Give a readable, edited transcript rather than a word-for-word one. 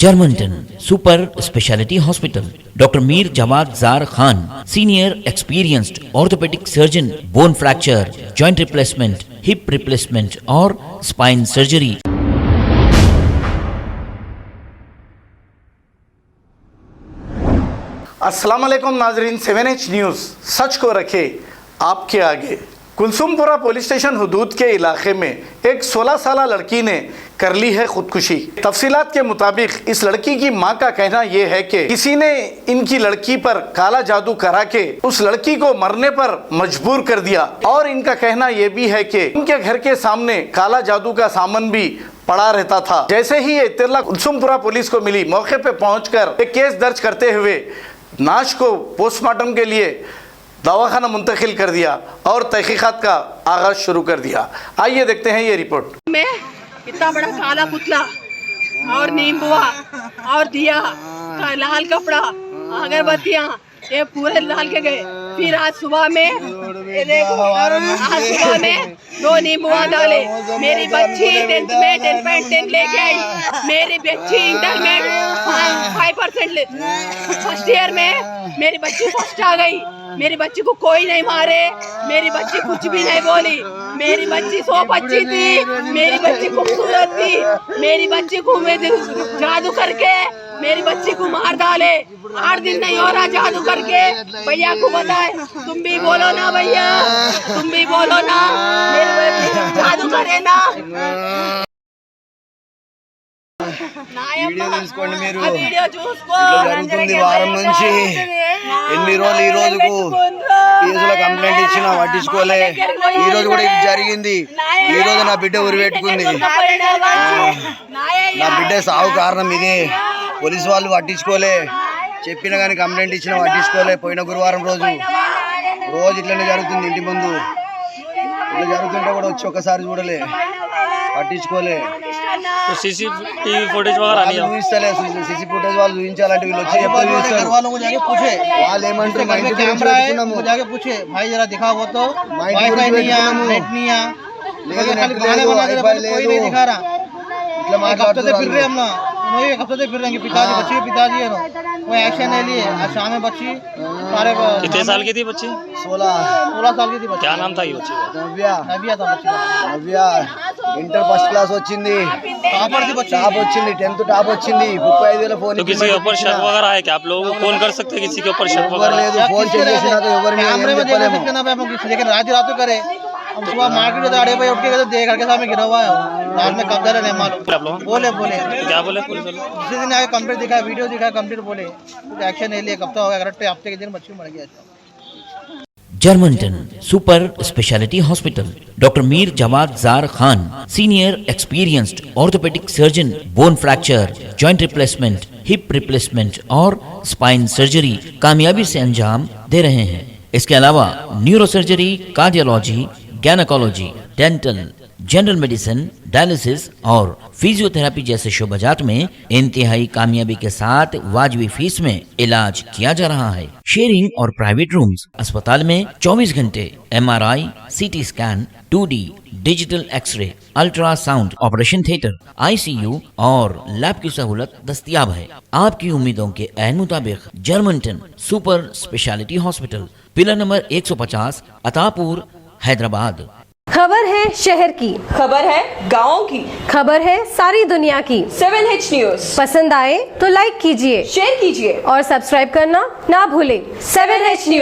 Germanton super speciality hospital, doctor Mir Jawad Zar Khan, senior experienced orthopaedic surgeon, bone fracture, joint replacement, hip replacement और spine surgery. अस्सलाम वालेकुम नाजरीन, 7H news सच को रखे आपके आगे। कुलसुमपुरा पुलिस स्टेशन हुदूद के इलाके में एक 16 साल लड़की ने कर ली है खुदकुशी। तफसीलात के मुताबिक इस लड़की की मां का कहना यह है कि किसी ने इनकी लड़की पर काला जादू करा के उस लड़की को मरने पर मजबूर कर दिया, और इनका कहना यह भी है कि इनके घर के सामने काला जादू का सामान भी पड़ा रहता था। जैसे ही ये इत्तला कुलसुमपुरा पुलिस को मिली, मौके पे पहुंचकर एक केस दर्ज करते हुए नाश को पोस्टमार्टम के लिए दवाखाना मुंतकिल कर दिया और तहकीकात का आगाज शुरू कर दिया। आइए देखते हैं ये रिपोर्ट। में इतना बड़ा काला पुतला और नींबुआ और दिया का लाल कपड़ा अगरबत्तियाँ ये पूरे लाल के गए। फिर आज सुबह में दो नींबुआ डाले। मेरी बच्ची 10th में 10.10 लेके आई। मेरी बच्ची इंटर में 5% फर्स्ट ईयर में मेरी बच्ची फर्स्ट आ गई। मेरी बच्ची को कोई नहीं मारे, मेरी बच्ची कुछ भी नहीं बोली। मेरी बच्ची 100 बच्ची थी, मेरी बच्ची खूबसूरत थी। मेरी बच्ची को जादू करके मेरी बच्ची को मार डाले। 8 दिन नहीं हो रहा जादू करके। भैया को बताए, तुम भी बोलो ना भैया, तुम भी बोलो ना, मेरी बच्ची जादू करे ना। వీడియో తీసుకోండి మీరు. వీడియో చూసుకో. జరుగుతుంది వారం నుంచి 8 రోజులు ఈ రోజుకు కేసులో కంప్లైంట్ ఇచ్చినా పట్టించుకోలే. ఈ రోజు కూడా ఇది జరిగింది. ఈ రోజు నా బిడ్డ ఉరిపెట్టుకుంది. నా బిడ్డ సావు కారణం ఇదే. పోలీసు వాళ్ళు పట్టించుకోలే. చెప్పినా కానీ కంప్లైంట్ ఇచ్చినా పట్టించుకోలే. పోయిన గురువారం రోజు ఇట్లనే జరుగుతుంది. ఇంటి ముందు ఇట్లా జరుగుతుంటే కూడా వచ్చి ఒక్కసారి చూడలే, పట్టించుకోలే. तो सीसीटीवी फुटेज वगैरह नहीं है। सीसी फुटेज వాళ్ళు చూపించాలంటే వీళ్ళు వచ్చి ఎప్పుడు చూస్తారు? वालों को जाके पूछे, వాళ్ళు ఏమంటారు? మా ఇంటి कैमरा है जाके पूछे, भाई जरा दिखाओ वो तो वाईफाई नहीं है, नेट नहीं है, लेकिन खाली गाने बना के कोई नहीं दिखा रहा। इतना कब से फिर रहे हम ना, वही कब से फिर रहे हैं। पिताजी बच्ची पिताजी है ना, कोई एक्शन नहीं लिए। आज शाम में बच्ची सारे कितने साल की थी बच्ची? 16 साल की थी बच्ची। क्या नाम था ये बच्ची का? नव्या था बच्ची का। నవ్య ఇంటర్ ఫస్ట్ క్లాస్ వచ్చింది. टॉपर थी बच्ची। టాప్ వచ్చింది, 10th టాప్ వచ్చింది. 35,000 ఫోన్. तो किसी के ऊपर शक वगैरह है क्या? आप लोगों को फोन कर सकते हैं किसी के ऊपर शक ఎవరు वगैरह? లేదు. ఫోన్ చెక్ చేసినా तो ఎవరు మీద कैमरे ఏం में देख చెప్పలేము. सकते ना भाई, हम लेकिन रात करे। हम सुबह मार्केट से आड़े पे उठ के गए तो देख घर के सामने गिरा हुआ है। रात में कब्जा नहीं मालूम। आप लोग बोले तो क्या बोले पुलिस वाले? दूसरे दिन आगे कंप्लीट दिखा, वीडियो दिखा, कंप्लीट बोले कुछ एक्शन नहीं लिए। कब तक हो गया? करेक्ट हफ्ते के दिन बच्ची मर गया। Germanten super speciality hospital, doctor Mir Jawad Zar Khan, senior experienced orthopaedic surgeon, bone fracture, joint replacement, hip replacement और स्पाइन सर्जरी कामयाबी से अंजाम दे रहे हैं। इसके अलावा neuro surgery, cardiology, gynaecology, dental, general medicine, dialysis और फिजियोथेरेपी जैसे शोबाजात में इंतहाई कामयाबी के साथ वाजबी फीस में इलाज किया जा रहा है। शेयरिंग और प्राइवेट रूम्स। अस्पताल में 24 घंटे MRI, CT scan, 2D digital X-ray, ultrasound, operation theatre, ICU और लैब की सहूलत दस्तयाब है। आपकी उम्मीदों के ऐन मुताबिक Germanten super speciality hospital, pillar number 150, Attapur, Hyderabad. खबर है शहर की, खबर है गाँव की, खबर है सारी दुनिया की। 7H न्यूज़ पसंद आए तो लाइक कीजिए, शेयर कीजिए और सब्सक्राइब करना ना भूलें। 7H news.